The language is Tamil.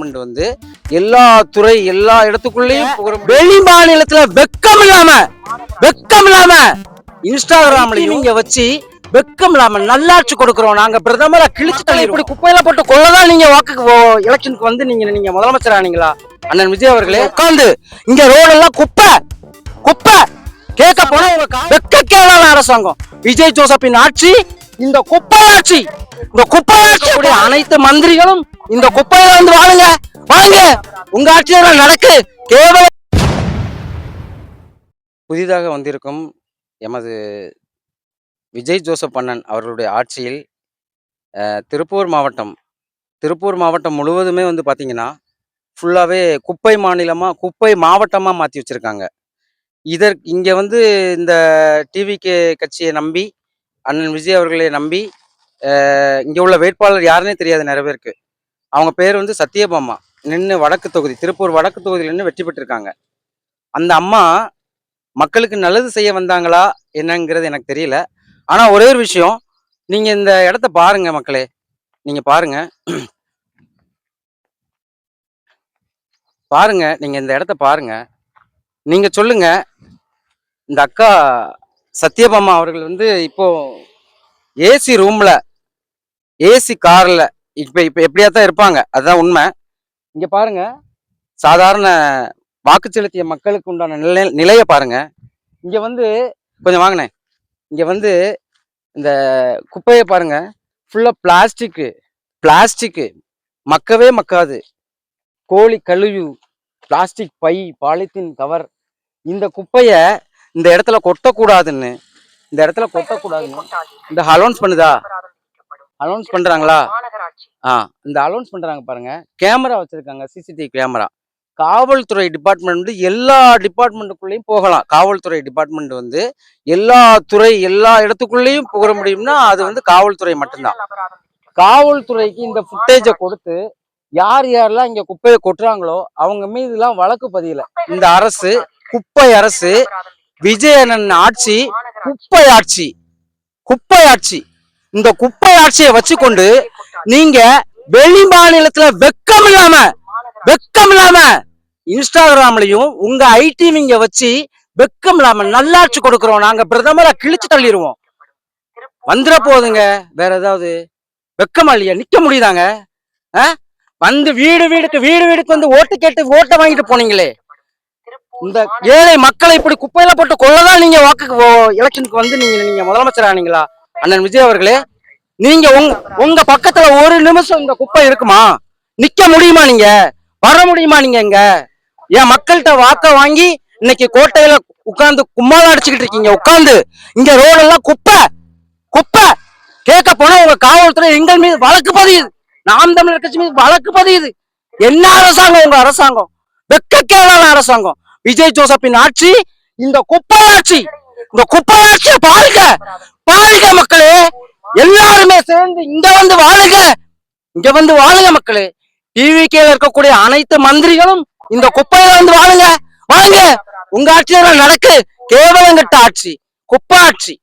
டிபார்ட்மெண்ட் வந்து எல்லா துறை எல்லா இடத்துக்குள்ளேயும் வெளி மாநிலத்துல வெக்கம் இல்லாம இன்ஸ்டாகிராம்லயும் இங்க வச்சு வெக்கம் இல்லாம நல்லாட்சி கொடுக்கிறோம் நாங்க பிரதமரை கிழிச்சு தள்ளி இப்படி குப்பையில போட்டு கொள்ளதான் நீங்க வாக்குக்கு எலெக்ஷனுக்கு வந்து நீங்க முதலமைச்சர் ஆனீங்களா? அண்ணன் விஜய் அவர்களே உட்கார்ந்து இங்க ரோடெல்லாம் குப்பை கேட்க போனா வெக்க கேளான அரசாங்கம் விஜய் ஜோசப்பின் ஆட்சி இந்த குப்பை ஆட்சி. இந்த குப்பை ஆட்சி அனைத்து மந்திரிகளும் இந்த குப்பையில வந்து வாழுங்க உங்க ஆட்சியில நடக்கு. கேவல புதிதாக வந்திருக்கும் எமது விஜய் ஜோசப் அண்ணன் அவர்களுடைய ஆட்சியில் திருப்பூர் மாவட்டம் முழுவதுமே வந்து பார்த்தீங்கன்னா ஃபுல்லாகவே குப்பை மாவட்டமாக மாற்றி வச்சுருக்காங்க. இங்கே வந்து இந்த டிவிகே கட்சியை நம்பி அண்ணன் விஜய் அவர்களை நம்பி இங்கே உள்ள வேட்பாளர் யாருன்னே தெரியாது நிறைய பேருக்கு. அவங்க பேர் வந்து சத்யபாமா நின்று திருப்பூர் வடக்கு தொகுதியில் நின்று வெற்றி பெற்றிருக்காங்க. அந்த அம்மா மக்களுக்கு நல்லது செய்ய வந்தாங்களா என்னங்கிறது எனக்கு தெரியல. ஆனால் ஒரே ஒரு விஷயம், நீங்கள் இந்த இடத்த பாருங்க மக்களே, நீங்கள் நீங்கள் இந்த இடத்த பாருங்க. நீங்கள் சொல்லுங்க, இந்த அக்கா சத்யபாமா அவர்கள் வந்து இப்போ ஏசி ரூம்ல ஏசி கார்ல இப்ப எப்படியாத்தான் இருப்பாங்க, அதுதான் உண்மை. இங்க பாருங்க, சாதாரண வாக்கு செலுத்திய மக்களுக்கு உண்டான நிலையை பாருங்க. இங்க வந்து கொஞ்சம் வாங்கினேன், இங்க வந்து இந்த குப்பையை பாருங்க, ஃபுல்லா பிளாஸ்டிக்கு மக்கவே மக்காது. கோழி கழுவு, பிளாஸ்டிக் பை, பாலித்தீன் கவர், இந்த குப்பைய இந்த இடத்துல கொட்டக்கூடாதுன்னு இந்த அலௌன்ஸ் பண்றாங்களா? இந்த அலௌன்ஸ் பண்றாங்க பாருங்க. கேமரா வச்சிருக்காங்க, சிசிடிவி கேமரா. காவல்துறை டிபார்ட்மெண்ட் வந்து எல்லா டிபார்ட்மெண்ட்டுக்குள்ளேயும் போகலாம். காவல்துறை டிபார்ட்மெண்ட் வந்து எல்லா இடத்துக்குள்ளேயும் போக முடியும்னா அது வந்து காவல்துறை மட்டும்தான். காவல்துறைக்கு இந்த ஃபுட்டேஜை கொடுத்து யாரெல்லாம் இங்க குப்பையை கொட்டுறாங்களோ அவங்க மீது எல்லாம் வழக்கு பதியல. இந்த அரசு குப்பை அரசு, விஜயன் ஆட்சி குப்பை ஆட்சி. இந்த குப்பை ஆட்சியை வச்சுக்கொண்டு நீங்க வெளி மாநிலத்துல வெக்கம் இல்லாம இன்ஸ்டாகிராம்லயும் உங்க ஐடி இங்க வச்சு வெக்கம் இல்லாம நல்லாட்சி கொடுக்கிறோம் நாங்க பிரதமரை கிழிச்சு தள்ளிடுவோம். வந்துட போகுதுங்க. வேற ஏதாவது வெக்கமா இல்லையா? நிக்க முடியுதாங்க? வந்து வீடுக்கு வந்து ஓட்டு கேட்டு ஓட்டை வாங்கிட்டு போனீங்களே. இந்த ஏழை மக்களை இப்படி குப்பையில போட்டு கொள்ளதான் நீங்க வாக்குக்கு எலெக்ஷனுக்கு வந்து நீங்க முதலமைச்சர் ஆனீங்களா? அண்ணன் விஜய் அவர்களே, நீங்க உங்க பக்கத்துல ஒரு நிமிஷம் இந்த குப்பை இருக்குமா? நிக்க முடியுமா? நீங்க வர முடியுமா? நீங்க இங்க என் மக்கள்கிட்ட வாக்க வாங்கி இன்னைக்கு கோட்டையில உட்கார்ந்து கும்மாளம் அடிச்சுக்கிட்டு இருக்கீங்க. உட்கார்ந்து இங்க ரோடெல்லாம் குப்பை கேட்க போனா உங்க காவல்துறை எங்கள் மீது வழக்கு பதியுது. நாம் தமிழர் கட்சி மீது வழக்கு பதியுது. என்ன அரசாங்கம் உங்க அரசாங்கம்? வெக்கக்கேடான அரசாங்கம். விஜய் ஜோசப்பின் ஆட்சி இந்த குப்பை ஆட்சியை பாருங்க மக்களே. எல்லாருமே சேர்ந்து இங்க வந்து வாழுங்க மக்களே. டிவிகேல இருக்கக்கூடிய அனைத்து மந்திரிகளும் இந்த குப்பையில வந்து வாழுங்க. உங்க ஆட்சியில நடக்கு. கேவலங்கட்ட ஆட்சி, குப்பை ஆட்சி.